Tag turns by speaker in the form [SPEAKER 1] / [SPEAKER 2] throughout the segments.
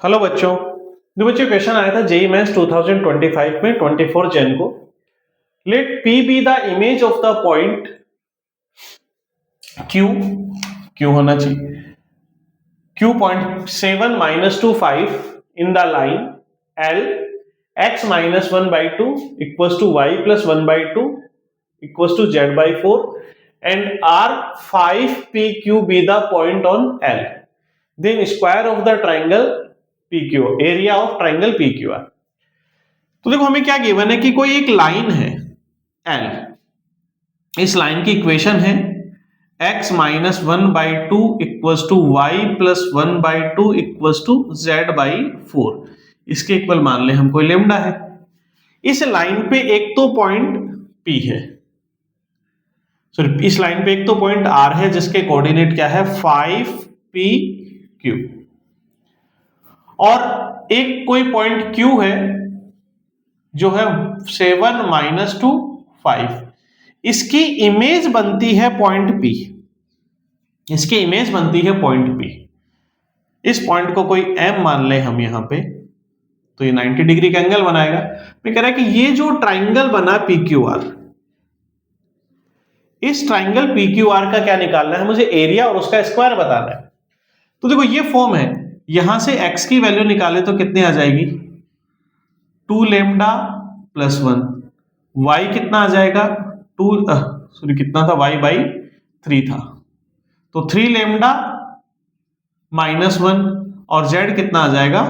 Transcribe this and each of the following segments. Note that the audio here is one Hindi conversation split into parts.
[SPEAKER 1] हेलो बच्चों। जो बच्चों क्वेश्चन आया था जेईई मेंस 2025 में 24 जन को। Let P be the image of the point Q होना चाहिए Q.7 -2 5 in the line L x -1/2 equals to y plus 1/2 equals to z/4 and R 5PQ be the point on L. Then square of the triangle PQ, area of triangle PQR। तो देखो हमें क्या गिवन है कि कोई एक लाइन है L, इस लाइन की इक्वेशन है x -1/2 equals to y plus 1/2 equals to z/4। इसके इक्वल मान ले हम कोई लेमडा है। इस लाइन पे एक तो पॉइंट P है, सॉरी इस लाइन पे एक तो पॉइंट R है जिसके कोऑर्डिनेट क्या है 5PQ, और एक कोई पॉइंट Q है जो है 7 -2 5। इसकी इमेज बनती है पॉइंट P, इसकी इमेज बनती है पॉइंट P। इस पॉइंट को कोई M मान ले हम यहां पे, तो ये 90 डिग्री का एंगल बनाएगा। मैं कह रहा है कि ये जो ट्राइंगल बना PQR, इस ट्राइंगल PQR का क्या निकालना है मुझे, एरिया और उसका स्क्वायर बताना है। तो देखो ये फॉर्म है, यहां से x की वैल्यू निकाले तो कितनी आ जाएगी 2 लेमडा प्लस 1, y कितना आ जाएगा 2 सॉरी कितना था y/3 था, तो 3 लेमडा -1 और z कितना आ जाएगा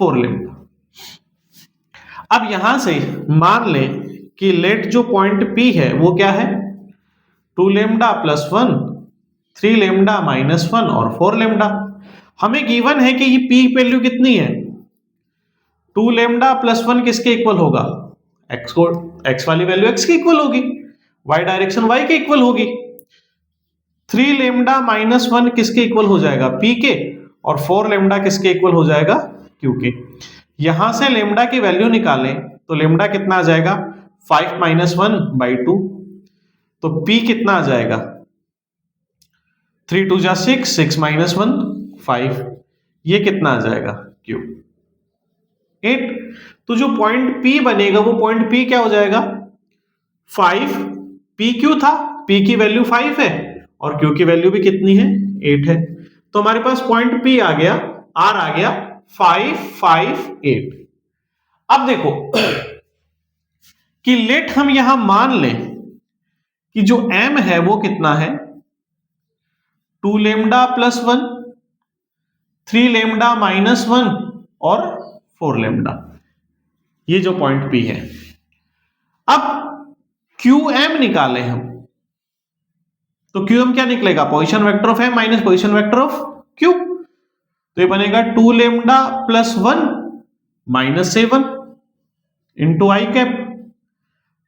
[SPEAKER 1] 4 लेमडा। अब यहां से मान ले कि लेट जो पॉइंट P है वो क्या है 2 लेमडा प्लस 1, 3 लेमडा -1 और 4 लेमडा। हमें गिवन है कि ये P वैल्यू कितनी है 2 लेमडा प्लस 1 किसके इक्वल होगा x को, x वाली वैल्यू x के इक्वल होगी, y डायरेक्शन y के इक्वल होगी। 3 लेमडा -1 किसके इक्वल हो जाएगा P के, और 4 लेमडा किसके इक्वल हो जाएगा Q के। यहां से लेमडा की वैल्यू निकालें तो लेमडा कितना आ जाएगा 5 -1/2, तो P कितना आ जाएगा 3 2 जा 6, 6 -1 5, ये कितना आ जाएगा Q 8। तो जो पॉइंट P बनेगा वो पॉइंट P क्या हो जाएगा 5 PQ था, P की वैल्यू 5 है और Q की वैल्यू भी कितनी है 8 है। तो हमारे पास पॉइंट P आ गया, R आ गया 5 5 8। अब देखो कि लेट हम यहां मान लें कि जो M है वो कितना है 2 लेमडा प्लस 1, 3 लेमडा -1 और 4 लेमडा, ये जो पॉइंट P है। अब QM निकालें हम, तो QM क्या निकलेगा position vector of M minus position vector of Q, तो ये बनेगा 2 lambda plus 1 -7 into i cap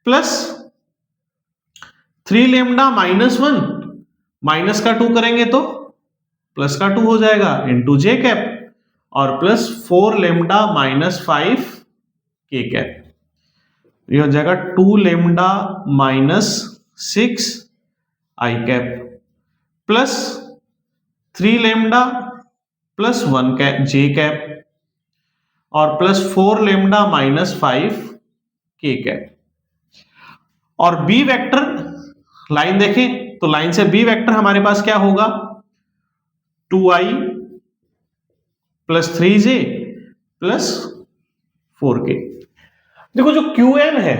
[SPEAKER 1] plus 3 lambda -1 minus का 2 करेंगे तो प्लस का 2 हो जाएगा इंटू जे कैप, और प्लस 4 लेमडा -5 के कैप, ये हो जाएगा 2 lambda -6 i cap plus 3 lambda plus 1 cap j cap और प्लस 4 लेमडा -5 के कैप। और बी वेक्टर लाइन देखें तो लाइन से बी वेक्टर हमारे पास क्या होगा 2i plus 3j plus 4k। देखो जो QM है,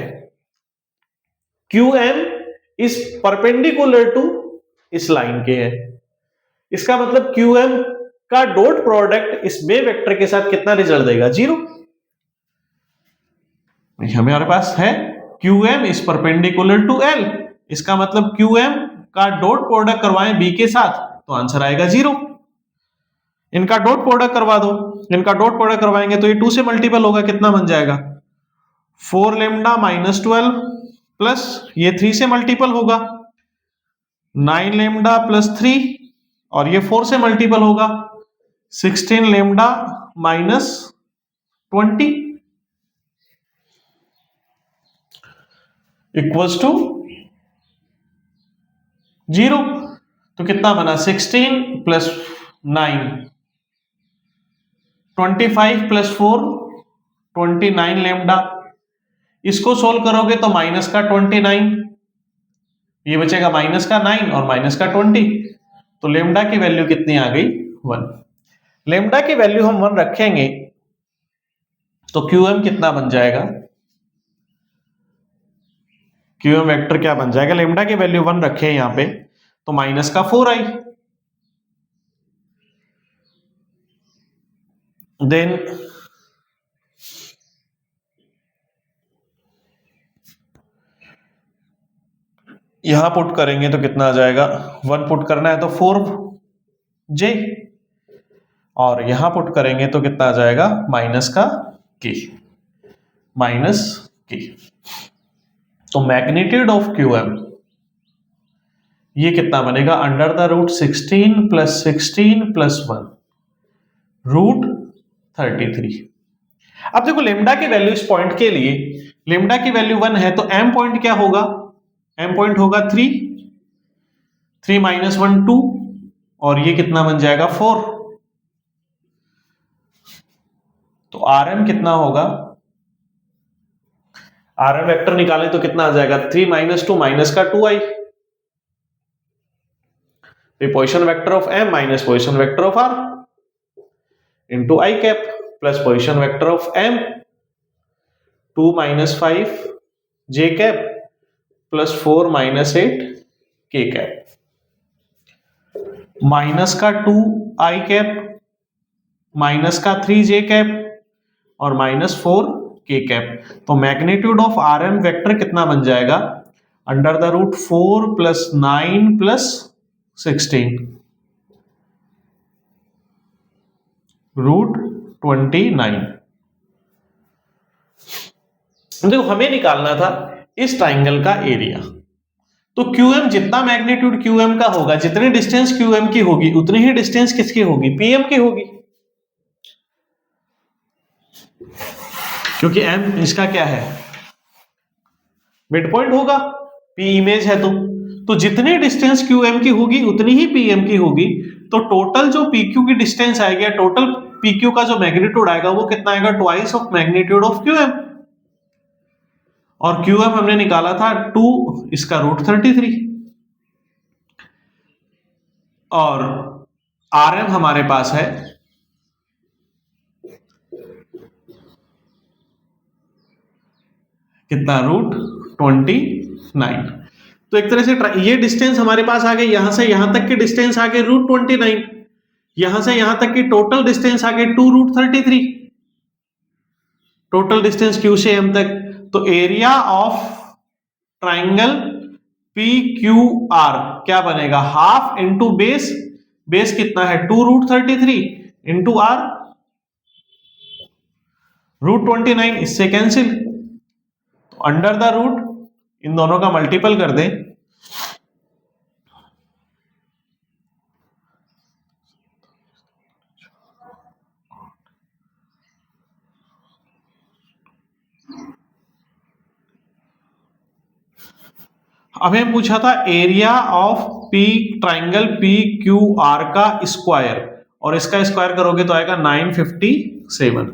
[SPEAKER 1] QM इस परपेंडिकुलर टू इस लाइन के है, इसका मतलब QM का डॉट प्रोडक्ट इस बे वेक्टर के साथ कितना रिजल्ट देगा 0। हमारे पास है QM इस परपेंडिकुलर टू L, इसका मतलब QM का डॉट प्रोडक्ट करवाएं B के साथ तो आंसर आएगा 0। इनका डॉट प्रोडक्ट करवा दो, इनका डॉट प्रोडक्ट करवाएंगे तो ये 2 से मल्टीपल होगा, कितना बन जाएगा 4 लेमडा -12 प्लस ये 3 से मल्टीपल होगा 9 लेमडा प्लस 3 और ये 4 से मल्टीपल होगा 16 लेमडा -20 इक्वल्स टू 0। तो कितना बना 16 प्लस 9 25 प्लस 4 29 लेमडा। इसको सोल्व करोगे तो माइनस का 29, ये बचेगा माइनस का 9 और माइनस का 20, तो लेमडा की वैल्यू कितनी आ गई 1। लेमडा की वैल्यू हम 1 रखेंगे तो QM कितना बन जाएगा, QM वेक्टर क्या बन जाएगा, लेमडा की वैल्यू 1 रखे यहां पे तो माइनस का 4 आई। देन यहां पुट करेंगे तो कितना आ जाएगा, 1 पुट करना है तो 4J, और यहां पुट करेंगे तो कितना आ जाएगा माइनस का K, माइनस K। तो मैग्नीट्यूड ऑफ QM ये कितना बनेगा, under the root 16 plus 16 plus 1 root 33। अब देखो लेमडा की वैल्यू इस पॉइंट के लिए, लेमडा की वैल्यू 1 है तो m पॉइंट क्या होगा, m पॉइंट होगा 3, 3 माइनस 1 2, और ये कितना बन जाएगा 4। तो Rm कितना होगा, Rm वेक्टर निकाले तो कितना आ जाएगा, 3 माइनस 2 माइनस का 2i, position vector of m minus position vector of r into i cap plus position vector of m 2 minus 5 j cap plus 4 minus 8 k cap, minus का 2 i कैप माइनस का 3 j कैप और माइनस 4 k कैप। तो मैग्नीट्यूड ऑफ Rm वेक्टर कितना बन जाएगा, under the root 4 plus 9 plus 16 root 29। देखो हमें निकालना था इस ट्राइंगल का एरिया, तो QM जितना मैग्नीट्यूड QM का होगा, जितनी डिस्टेंस QM की होगी उतनी ही डिस्टेंस किसकी होगी, PM की होगी, क्योंकि M इसका क्या है मिड पॉइंट होगा, P इमेज है तो जितनी डिस्टेंस QM की होगी उतनी ही PM की होगी। तो टोटल जो PQ की डिस्टेंस आएगी, टोटल PQ का जो मैग्नीट्यूड आएगा वो कितना आएगा, twice of magnitude of QM, और QM हमने निकाला था 2 इसका रूट 33, और RM हमारे पास है कितना रूट 29। तो एक तरह से ये डिस्टेंस हमारे पास आ गई, यहां से यहां तक की डिस्टेंस आ गई रूट 29, यहां से यहां तक की टोटल डिस्टेंस आ गई 2 रूट 33, टोटल डिस्टेंस Q से M तक। तो एरिया ऑफ ट्राइंगल PQR क्या बनेगा, हाफ इंटू बेस, बेस कितना है 2 रूट 33 इंटू R रूट 29, इससे कैंसिल, तो अंडर द रूट इन दोनों का मल्टीपल कर दें, हमें पूछा था area of P triangle PQR का स्क्वायर, और इसका स्क्वायर करोगे तो आएगा 957,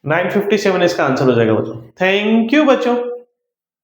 [SPEAKER 1] 957 इसका आंसर हो जाएगा बच्चों। थैंक यू बच्चों।